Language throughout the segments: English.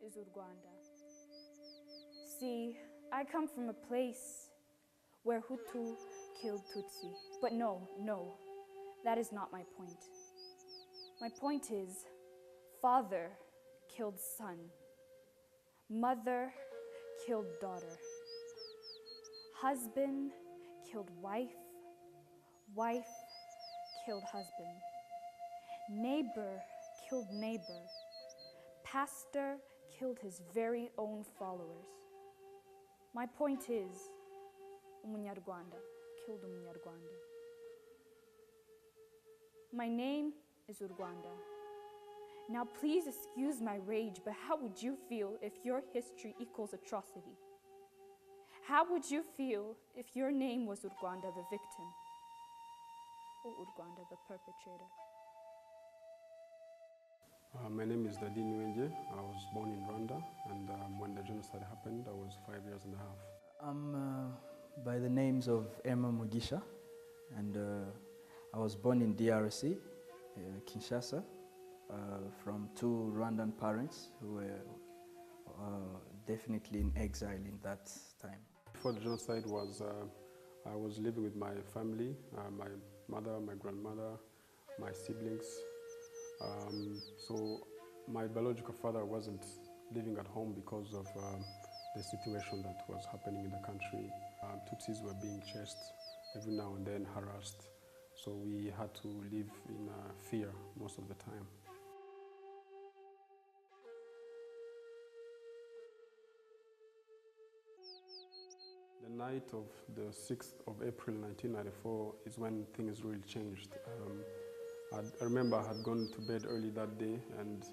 is Rwanda. See, I come from a place where Hutu killed Tutsi. But no, that is not my point. My point is, father killed son, mother killed daughter, husband killed wife, wife killed husband, neighbor killed neighbor, pastor killed his very own followers. My point is, Umunyarwanda killed Umunyarwanda. My name is Rwanda. Now please excuse my rage, but how would you feel if your history equals atrocity? How would you feel if your name was Rwanda the victim, or Rwanda the perpetrator? My name is Dadi Nwenje. I was born in Rwanda, and when the genocide happened, I was 5 years and a half. I'm by the names of Emma Mugisha, and I was born in DRC, Kinshasa, from two Rwandan parents who were definitely in exile in that time. Before the genocide I was living with my family, my mother, my grandmother, my siblings. So my biological father wasn't living at home because of the situation that was happening in the country. Tutsis were being chased every now and then, harassed. So we had to live in fear most of the time. The night of the 6th of April 1994 is when things really changed. I remember I had gone to bed early that day, and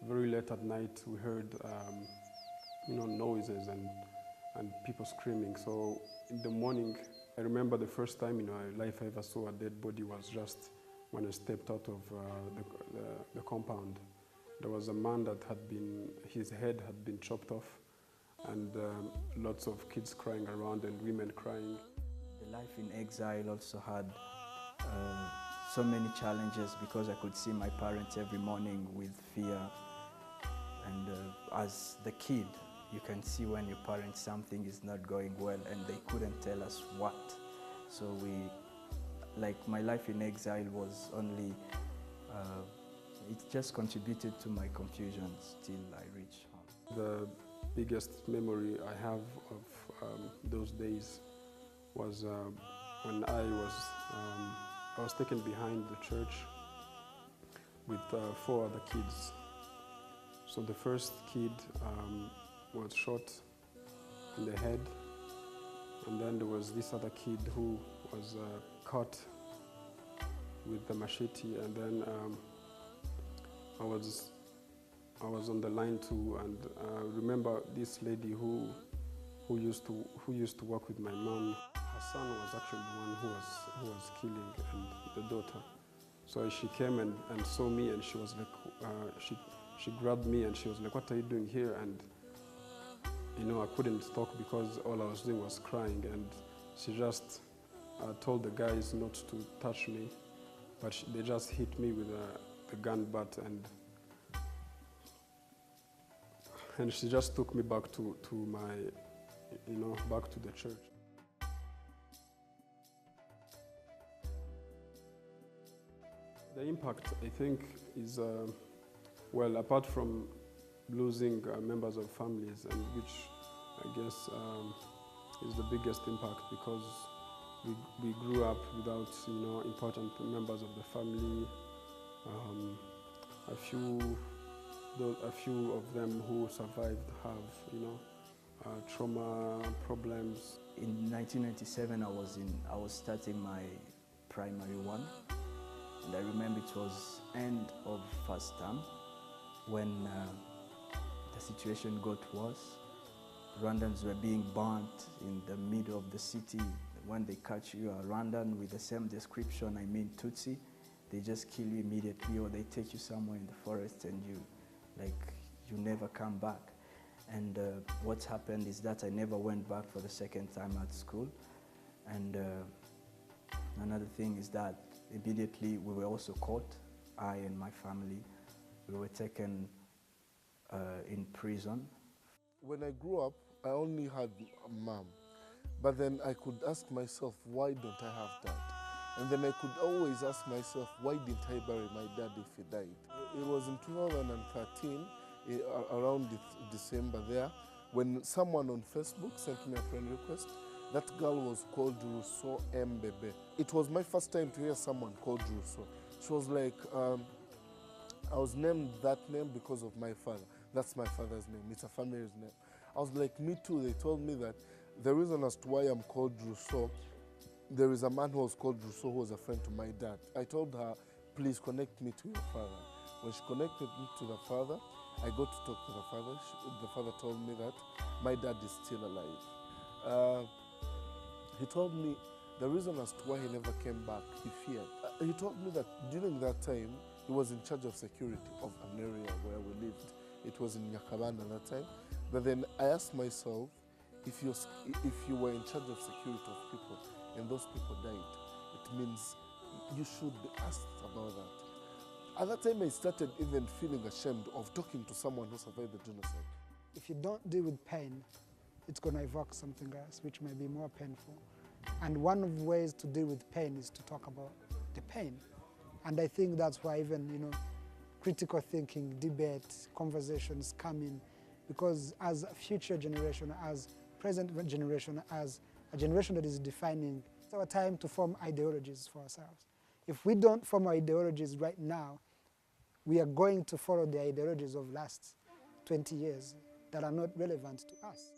very late at night we heard noises and people screaming. So in the morning, I remember the first time in my life I ever saw a dead body was just when I stepped out of the compound. There was a man that his head had been chopped off, and lots of kids crying around and women crying. The life in exile also had so many challenges because I could see my parents every morning with fear. And as the kid, you can see when your parents something is not going well, and they couldn't tell us what. So my life in exile was only, it just contributed to my confusion till I reached home. The biggest memory I have of those days was when I was taken behind the church with 4 other kids. So the first kid was shot in the head, and then there was this other kid who was cut with the machete, and then I was on the line too, and remember this lady who used to work with my mom. Her son was actually the one who was killing, and the daughter. So she came and saw me, and she was like, she grabbed me and she was like, "What are you doing here?" And I couldn't talk because all I was doing was crying, and she just told the guys not to touch me, but they just hit me with the gun butt, and she just took me back to my, back to the church. The impact, I think, is, well, apart from losing members of families, and which I guess is the biggest impact, because we grew up without, important members of the family. A few of them who survived have, trauma problems. In 1997, I was starting my primary one, and I remember it was end of first term when the situation got worse. Rwandans were being burnt in the middle of the city. When they catch you a Rwandan with the same description, I mean Tutsi, they just kill you immediately, or they take you somewhere in the forest and you never come back. And what happened is that I never went back for the second time at school. And another thing is that immediately we were also caught, I and my family. We were taken in prison. When I grew up, I only had a mom. But then I could ask myself, why don't I have dad? And then I could always ask myself, why didn't I bury my dad if he died? It was in 2013, around December there, when someone on Facebook sent me a friend request. That girl was called Rousseau Mbebe. It was my first time to hear someone called Rousseau. She was like, I was named that name because of my father. That's my father's name. It's a family's name. I was like, me too. They told me that the reason as to why I'm called Rousseau, there is a man who was called Rousseau who was a friend to my dad. I told her, please connect me to your father. When she connected me to the father, I got to talk to the father. The father told me that my dad is still alive. He told me the reason as to why he never came back, he feared. He told me that during that time, he was in charge of security of an area where we lived. It was in Nyakabanda at that time. But then I asked myself, if you were in charge of security of people and those people died, it means you should be asked about that. At that time, I started even feeling ashamed of talking to someone who survived the genocide. If you don't deal with pain, it's going to evoke something else, which may be more painful. And one of the ways to deal with pain is to talk about the pain. And I think that's why even, critical thinking, debate, conversations come in, because as a future generation, as present generation, as a generation that is defining, it's our time to form ideologies for ourselves. If we don't form our ideologies right now, we are going to follow the ideologies of last 20 years that are not relevant to us.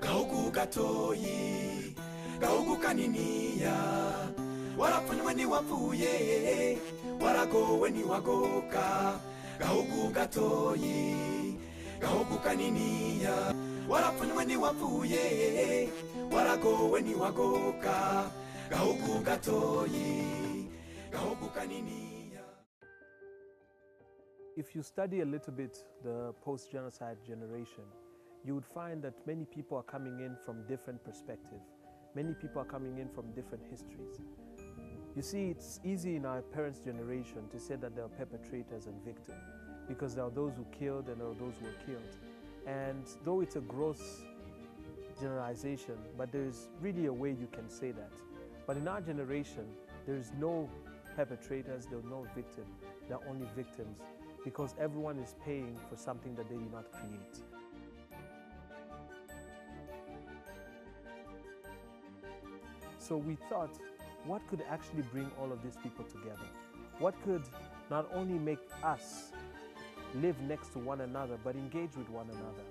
Gahugu gatoyi, gahugu kaniniya, warapfunywe ntiwapfuye, waragowe ntiwagoka. Gahugu gatoyi, gahugu kaniniya, warapfunywe ntiwapfuye, waragowe ntiwagoka. Gahugu gatoyi, gahugu kaniniya. If you study a little bit the post-genocide generation, you would find that many people are coming in from different perspectives. Many people are coming in from different histories. You see, it's easy in our parents' generation to say that there are perpetrators and victims, because there are those who killed and there are those who were killed. And though it's a gross generalization, but there's really a way you can say that. But in our generation, there's no perpetrators, there are no victims, there are only victims, because everyone is paying for something that they did not create. So we thought, what could actually bring all of these people together? What could not only make us live next to one another, but engage with one another?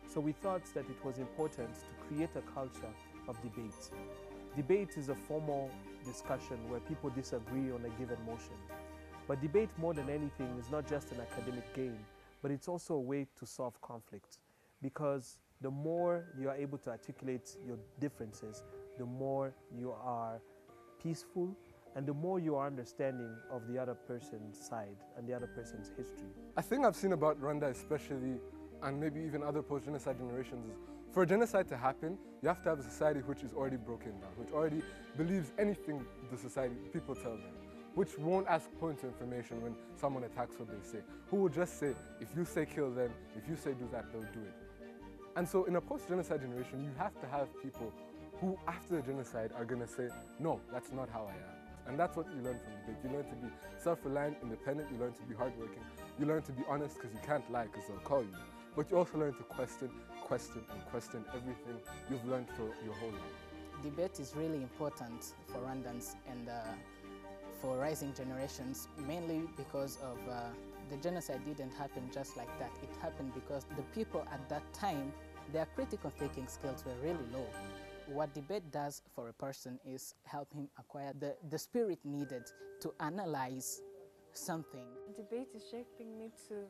So we thought that it was important to create a culture of debate. Debate is a formal discussion where people disagree on a given motion. But debate, more than anything, is not just an academic game, but it's also a way to solve conflict. Because the more you are able to articulate your differences, the more you are peaceful and the more you are understanding of the other person's side and the other person's history. A thing I've seen about Rwanda especially, and maybe even other post-genocide generations, is for a genocide to happen, you have to have a society which is already broken down, which already believes anything the society, people tell them, which won't ask points of information when someone attacks what they say, who will just say, if you say kill them, if you say do that, they'll do it. And so in a post-genocide generation, you have to have people who, after the genocide, are going to say, no, that's not how I am. And that's what you learn from debate. You learn to be self-reliant, independent, you learn to be hardworking, you learn to be honest because you can't lie because they'll call you. But you also learn to question everything you've learned for your whole life. Debate is really important for Rwandans and for rising generations, mainly because of the genocide didn't happen just like that. It happened because the people at that time, their critical thinking skills were really low. What debate does for a person is help him acquire the spirit needed to analyze something. Debate is shaping me to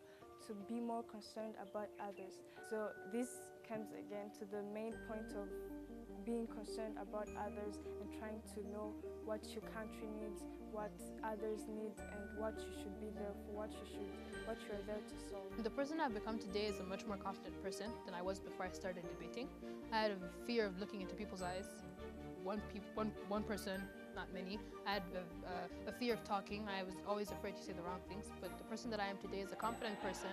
be more concerned about others. So this comes again to the main point of being concerned about others and trying to know what your country needs, what others need, and what you should be there for, what you're there to solve. The person I've become today is a much more confident person than I was before I started debating. I had a fear of looking into people's eyes. One person not many. I had a fear of talking. I was always afraid to say the wrong things. But the person that I am today is a confident person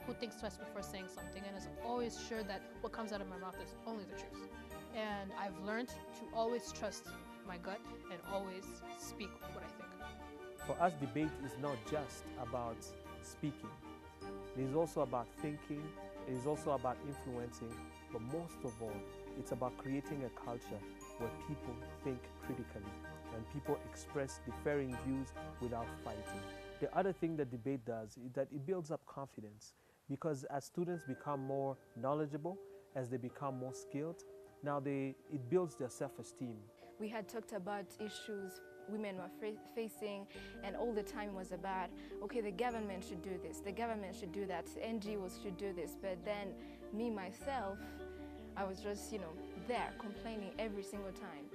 who thinks twice before saying something and is always sure that what comes out of my mouth is only the truth. And I've learned to always trust my gut and always speak what I think. For us, debate is not just about speaking. It is also about thinking. It is also about influencing. But most of all, it's about creating a culture where people think critically and people express differing views without fighting. The other thing that debate does is that it builds up confidence, because as students become more knowledgeable, as they become more skilled, now it builds their self-esteem. We had talked about issues women were facing, and all the time was about, okay, the government should do this, the government should do that, NGOs should do this, but then me, myself, I was just, there complaining every single time.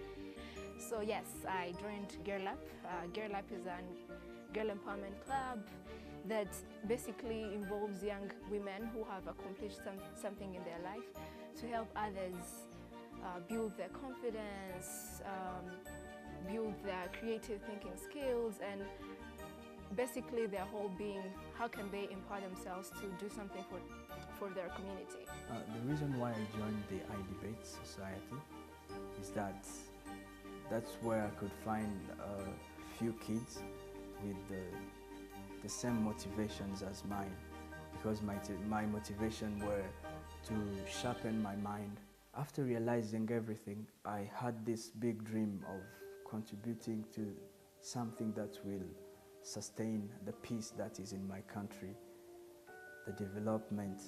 So yes, I joined Girl Up. Girl Up is a girl empowerment club that basically involves young women who have accomplished something in their life to help others build their confidence, build their creative thinking skills, and basically their whole being, how can they empower themselves to do something for their community. The reason why I joined the iDebate Society is that that's where I could find a few kids with the same motivations as mine, because my motivation were to sharpen my mind. After realizing everything, I had this big dream of contributing to something that will sustain the peace that is in my country, the development,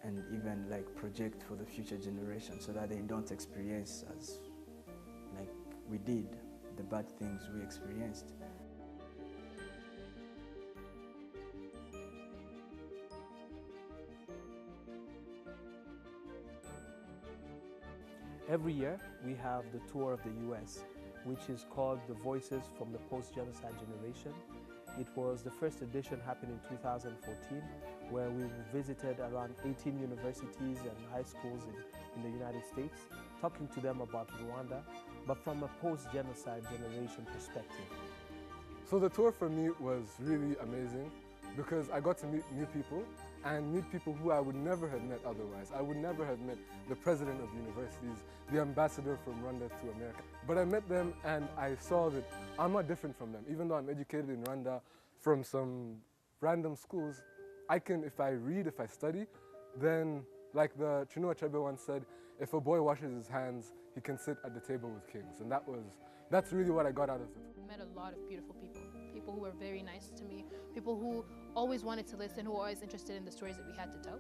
and even like project for the future generation so that they don't experience as like we did, the bad things we experienced. Every year, we have the tour of the US, which is called the Voices from the Post-Genocide Generation. It was the first edition happened in 2014, where we visited around 18 universities and high schools in the United States, talking to them about Rwanda, but from a post-genocide generation perspective. So the tour for me was really amazing because I got to meet new people and meet people who I would never have met otherwise. I would never have met the president of universities, the ambassador from Rwanda to America. But I met them and I saw that I'm not different from them. Even though I'm educated in Rwanda from some random schools, I can, if I read, if I study, then like the Chinua Achebe once said, if a boy washes his hands, he can sit at the table with kings. And that's really what I got out of it. I met a lot of beautiful people, people who were very nice to me, people who always wanted to listen, who were always interested in the stories that we had to tell.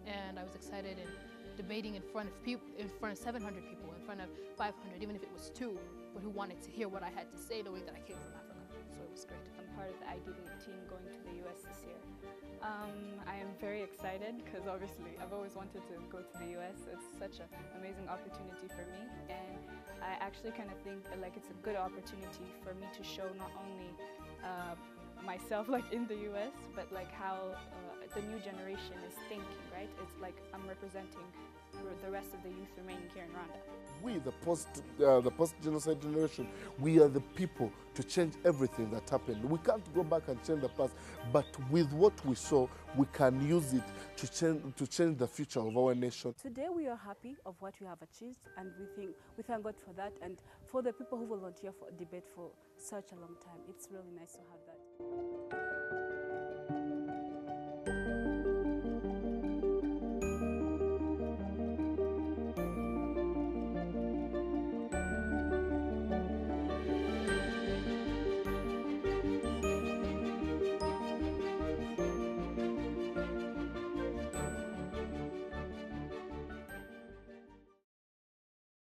And I was excited in debating in front of 700 people, in front of 500, even if it was 2, but who wanted to hear what I had to say, knowing that I came from Africa. So it was great. I'm part of the iDebate team going to the US this year. I am very excited because obviously I've always wanted to go to the US. It's such an amazing opportunity for me, and I actually kind of think that, like, it's a good opportunity for me to show not only myself like in the US, but like how the new generation is thinking, right? It's like I'm representing the rest of the youth remaining here in Rwanda. We, the post-genocide generation, we are the people to change everything that happened. We can't go back and change the past, but with what we saw, we can use it to change the future of our nation. Today we are happy of what we have achieved, and we thank God for that, and for the people who volunteer for debate for such a long time. It's really nice to have that.